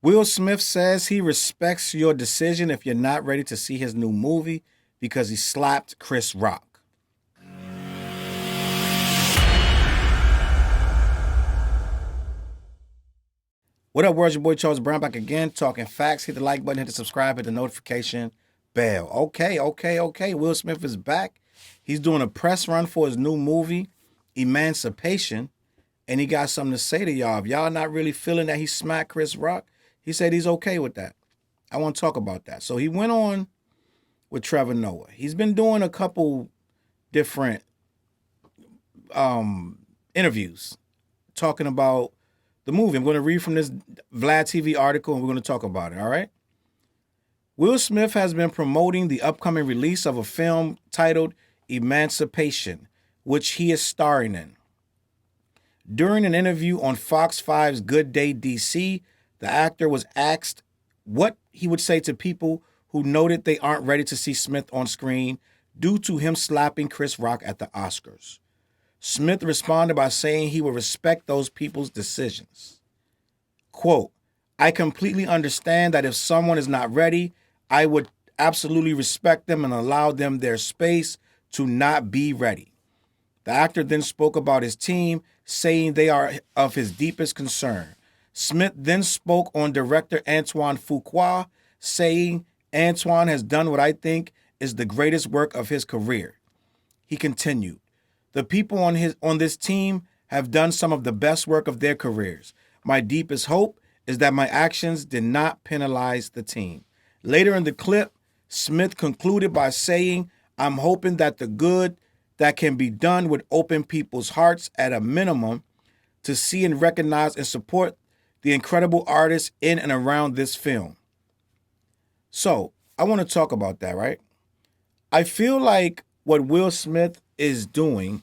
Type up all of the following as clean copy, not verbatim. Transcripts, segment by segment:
Will Smith says he respects your decision if you're not ready to see his new movie because he slapped Chris Rock. What up, world? Your boy Charles Brown back again, talking facts. Hit the like button, hit the subscribe, hit the notification bell. Okay. Will Smith is back. He's doing a press run for his new movie, Emancipation, and he got something to say to y'all. If y'all not really feeling that he smacked Chris Rock, he said he's okay with that. I want to talk about that. So he went on with Trevor Noah. He's been doing a couple different interviews talking about the movie. I'm going to read from this Vlad TV article and we're going to talk about it, all right? Will Smith has been promoting the upcoming release of a film titled Emancipation, which he is starring in. During an interview on Fox 5's Good Day DC, the actor was asked what he would say to people who noted they aren't ready to see Smith on screen due to him slapping Chris Rock at the Oscars. Smith responded by saying he would respect those people's decisions. Quote, I completely understand that if someone is not ready, I would absolutely respect them and allow them their space to not be ready. The actor then spoke about his team, saying they are of his deepest concern. Smith then spoke on director Antoine Fuqua, saying Antoine has done what I think is the greatest work of his career. He continued, the people on this team have done some of the best work of their careers. My deepest hope is that my actions did not penalize the team. Later in the clip, Smith concluded by saying, I'm hoping that the good that can be done would open people's hearts at a minimum to see and recognize and support the incredible artists in and around this film. So, I want to talk about that, right? I feel like what Will Smith is doing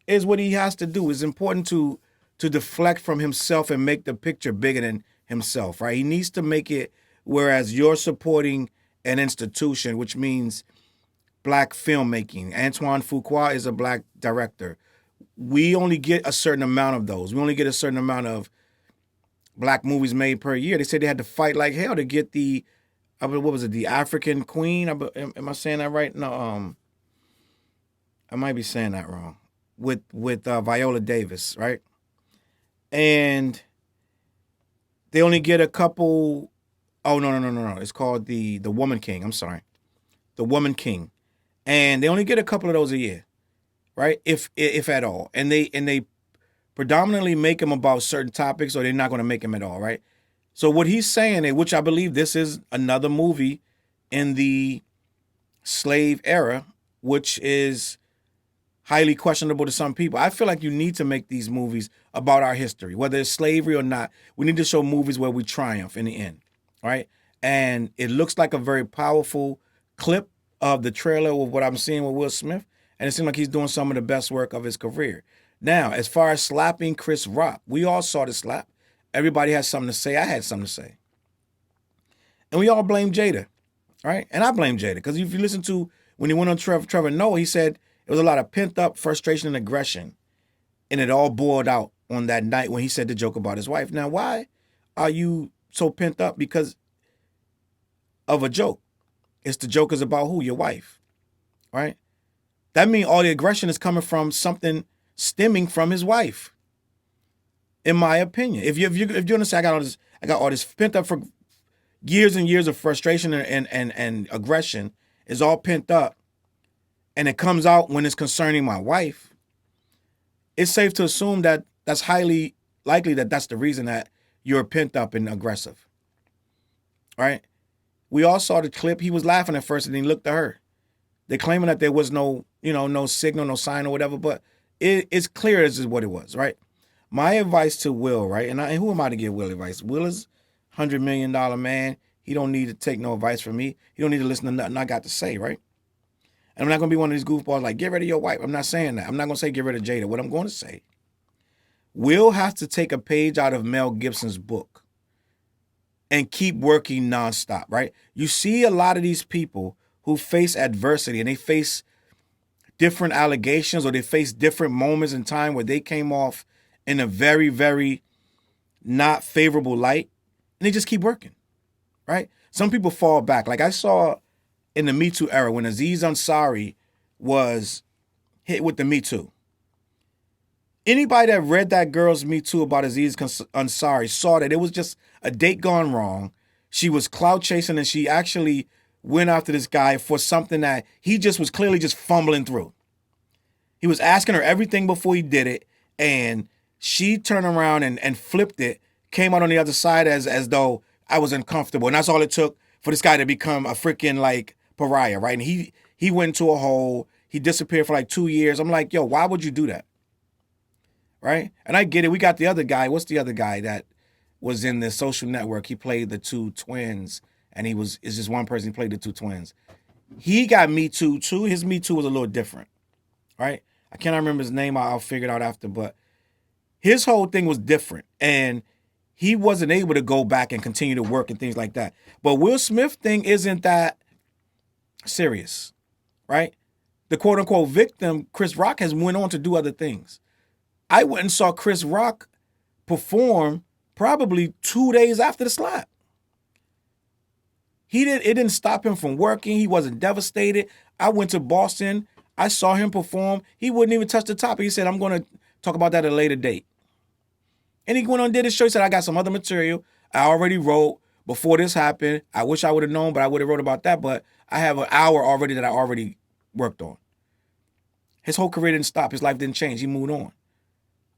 is what he has to do. It's important to deflect from himself and make the picture bigger than himself, right? He needs to make it whereas you're supporting an institution, which means black filmmaking. Antoine Fuqua is a black director. We only get a certain amount of those. We only get a certain amount of black movies made per year. They said they had to fight like hell to get the, what was it, the African Queen? Am I saying that right? No, I might be saying that wrong. With Viola Davis, right? And they only get a couple. Oh no! It's called the Woman King. I'm sorry, the Woman King, and they only get a couple of those a year, right? If at all, and they predominantly make them about certain topics, or they're not going to make them at all, right? So what he's saying, which I believe this is another movie in the slave era, which is highly questionable to some people. I feel like you need to make these movies about our history, whether it's slavery or not. We need to show movies where we triumph in the end, right? And it looks like a very powerful clip of the trailer of what I'm seeing with Will Smith, and it seems like he's doing some of the best work of his career. Now, as far as slapping Chris Rock, we all saw the slap. Everybody has something to say. I had something to say. And we all blame Jada, right? And I blame Jada, because if you listen to when he went on Trevor Noah, he said there was a lot of pent-up frustration and aggression, and it all boiled out on that night when he said the joke about his wife. Now, why are you so pent up? Because of a joke. It's the joke is about who? Your wife, right? That means all the aggression is coming from something stemming from his wife, in my opinion. If you understand, I got all this pent up for years and years of frustration and aggression is all pent up, and it comes out when it's concerning my wife, it's safe to assume that that's highly likely that that's the reason that you're pent up and aggressive, right? We all saw the clip. He was laughing at first and then he looked at her. They're claiming that there was no signal, no sign or whatever, but it's clear this is what it was, right? My advice to Will, right? And who am I to give Will advice? Will is $100 million man. He don't need to take no advice from me. He don't need to listen to nothing I got to say, right? And I'm not going to be one of these goofballs like, get rid of your wife. I'm not saying that. I'm not going to say get rid of Jada. What I'm going to say, Will has to take a page out of Mel Gibson's book and keep working nonstop, right? You see a lot of these people who face adversity and they face different allegations or they face different moments in time where they came off in a very, very not favorable light. and they just keep working, right? Some people fall back. Like I saw in the Me Too era when Aziz Ansari was hit with the Me Too. Anybody that read that girl's Me Too about Aziz Ansari saw that it was just a date gone wrong. She was clout chasing and she actually went after this guy for something that he just was clearly just fumbling through. He was asking her everything before he did it, and she turned around and flipped it, came out on the other side as though I was uncomfortable. And that's all it took for this guy to become a freaking like pariah, right? And he went into a hole. He disappeared for like 2 years. I'm like, yo, why would you do that? Right? And I get it. We got the other guy. What's the other guy that was in the Social Network? He played the two twins, and it's just one person. He played the two twins. He got Me Too too. His Me Too was a little different, right? I cannot remember his name. I'll figure it out after, but his whole thing was different, and he wasn't able to go back and continue to work and things like that. But Will Smith thing isn't that serious, right? The quote-unquote victim, Chris Rock, has went on to do other things. I went and saw Chris Rock perform probably 2 days after the slap. It didn't stop him from working. He wasn't devastated. I went to Boston. I saw him perform. He wouldn't even touch the topic. He said, I'm going to talk about that at a later date. And he went on and did his show. He said, I got some other material I already wrote before this happened. I wish I would have known, but I would have wrote about that. But I have an hour already that I already worked on. His whole career didn't stop. His life didn't change. He moved on.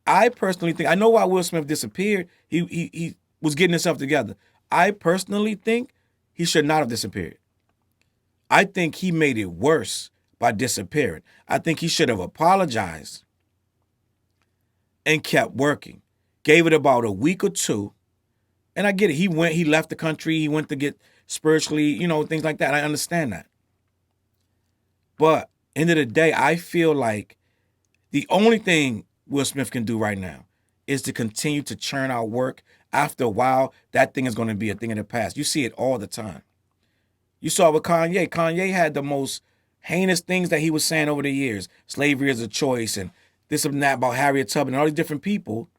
I personally think, I know why Will Smith disappeared. He was getting himself together. I personally think he should not have disappeared. I think he made it worse by disappearing. I think he should have apologized and kept working. Gave it about a week or two. And I get it. He left the country. He went to get spiritually, things like that. I understand that. But end of the day, I feel like the only thing Will Smith can do right now is to continue to churn out work. After a while, that thing is going to be a thing of the past. You see it all the time. You saw with Kanye. Kanye had the most heinous things that he was saying over the years. Slavery is a choice and this and that about Harriet Tubman and all these different people.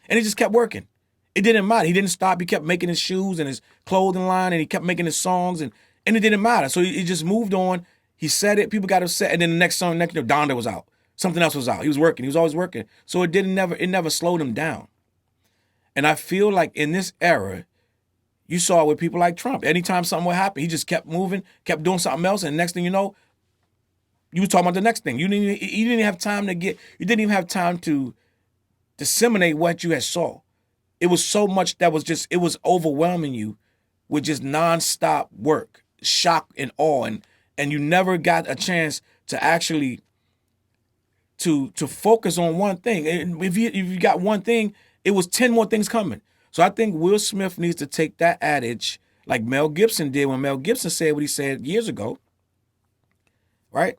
And he just kept working. It didn't matter. He didn't stop. He kept making his shoes and his clothing line and he kept making his songs and it didn't matter. So he just moved on. He said it. People got upset. And then the next song, Donda was out. Something else was out. He was working. He was always working. So it never slowed him down. And I feel like in this era, you saw it with people like Trump. Anytime something would happen, he just kept moving, kept doing something else, and the next thing you know, you were talking about the next thing. You didn't even have time to disseminate what you had saw. It was so much that it was overwhelming you with just nonstop work, shock and awe, and you never got a chance to actually to focus on one thing. And if you got one thing, it was 10 more things coming. So I think Will Smith needs to take that adage like Mel Gibson did when Mel Gibson said what he said years ago, right?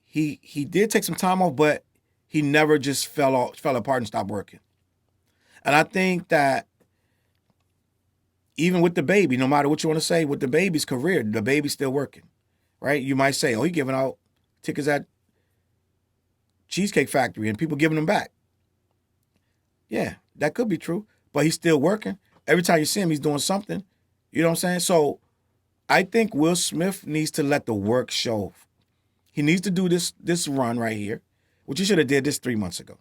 He did take some time off, but he never just fell apart and stopped working. And I think that even with the baby, no matter what you want to say, with the baby's career, the baby's still working, right? You might say, oh, he's giving out tickets at Cheesecake Factory and people giving them back. Yeah, that could be true, but he's still working. Every time you see him, he's doing something. You know what I'm saying? So I think Will Smith needs to let the work show. He needs to do this run right here, which he should have did this 3 months ago,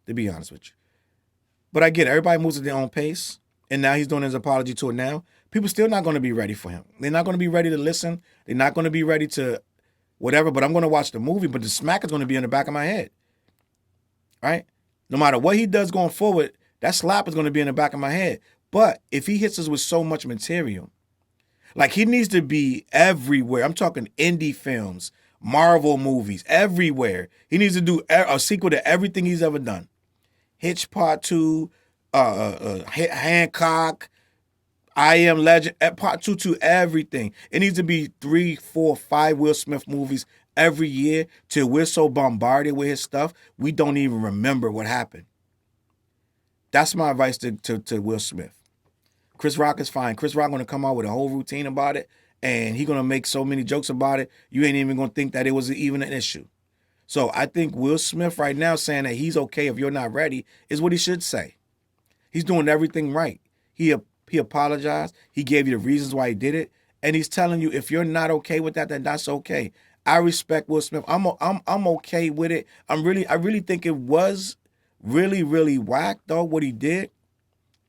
to be honest with you. But I get it. Everybody moves at their own pace, and now he's doing his apology tour now. People still not going to be ready for him. They're not going to be ready to listen. They're not going to be ready to whatever, but I'm going to watch the movie, but the smack is going to be in the back of my head, right? No matter what he does going forward, that slap is going to be in the back of my head. But if he hits us with so much material, like he needs to be everywhere. I'm talking indie films, Marvel movies, everywhere. He needs to do a sequel to everything he's ever done. Hitch Part 2, Hancock, I Am Legend, Part 2 to everything. It needs to be 3, 4, 5 Will Smith movies every year till we're so bombarded with his stuff, we don't even remember what happened. That's my advice to Will Smith. Chris Rock is fine. Chris Rock going to come out with a whole routine about it, and he's going to make so many jokes about it, you ain't even going to think that it was even an issue. So I think Will Smith right now saying that he's okay if you're not ready is what he should say. He's doing everything right. He apologized. He gave you the reasons why he did it, and he's telling you if you're not okay with that, then that's okay. I respect Will Smith. I'm okay with it. I really think it was really whack though what he did.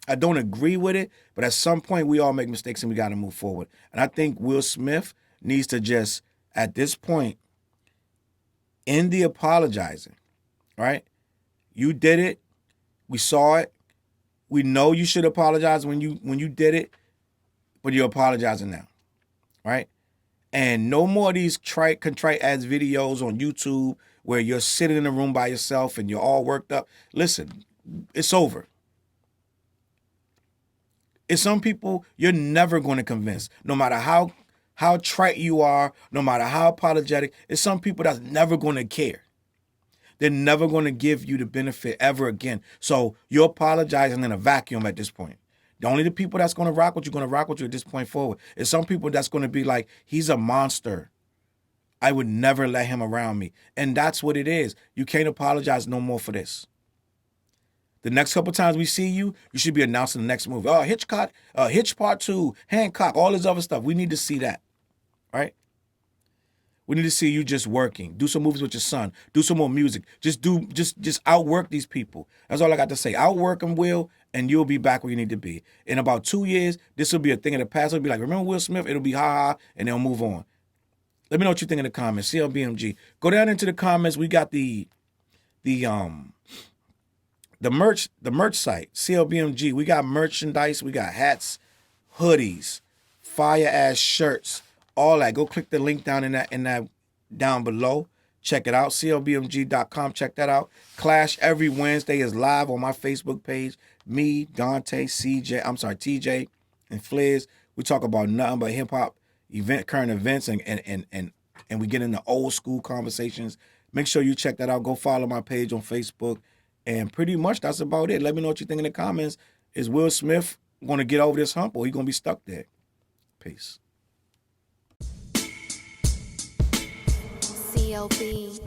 I don't agree with it, but at some point we all make mistakes and we got to move forward. And I think Will Smith needs to just at this point end the apologizing. Right? You did it. We saw it. We know you should apologize when you did it, but you're apologizing now, right? And no more of these contrite ass videos on YouTube where you're sitting in a room by yourself and you're all worked up. Listen, it's over. It's some people you're never going to convince, no matter how trite you are, no matter how apologetic. It's some people that's never going to care. They're never going to give you the benefit ever again. So you're apologizing in a vacuum at this point. Only the people that's going to rock with you at this point forward. It's some people that's going to be like, he's a monster. I would never let him around me. And that's what it is. You can't apologize no more for this. The next couple times we see you, you should be announcing the next movie. Oh, Hitch Part 2, Hancock, all this other stuff. We need to see that, right? We need to see you just working. Do some movies with your son. Do some more music. Just outwork these people. That's all I got to say. Outwork them, Will, and you'll be back where you need to be. In about 2 years, this will be a thing of the past. It'll be like, remember Will Smith? It'll be ha-ha, and they'll move on. Let me know what you think in the comments. CLBMG. Go down into the comments. We got the merch site, CLBMG. We got merchandise. We got hats, hoodies, fire-ass shirts. All that. Go click the link down in that down below. Check it out. CLBMG.com. Check that out. Clash every Wednesday is live on my Facebook page. Me, Dante, TJ, and Fliz. We talk about nothing but hip hop current events and we get into old school conversations. Make sure you check that out. Go follow my page on Facebook. And pretty much that's about it. Let me know what you think in the comments. Is Will Smith going to get over this hump or he going to be stuck there? Peace. CLB.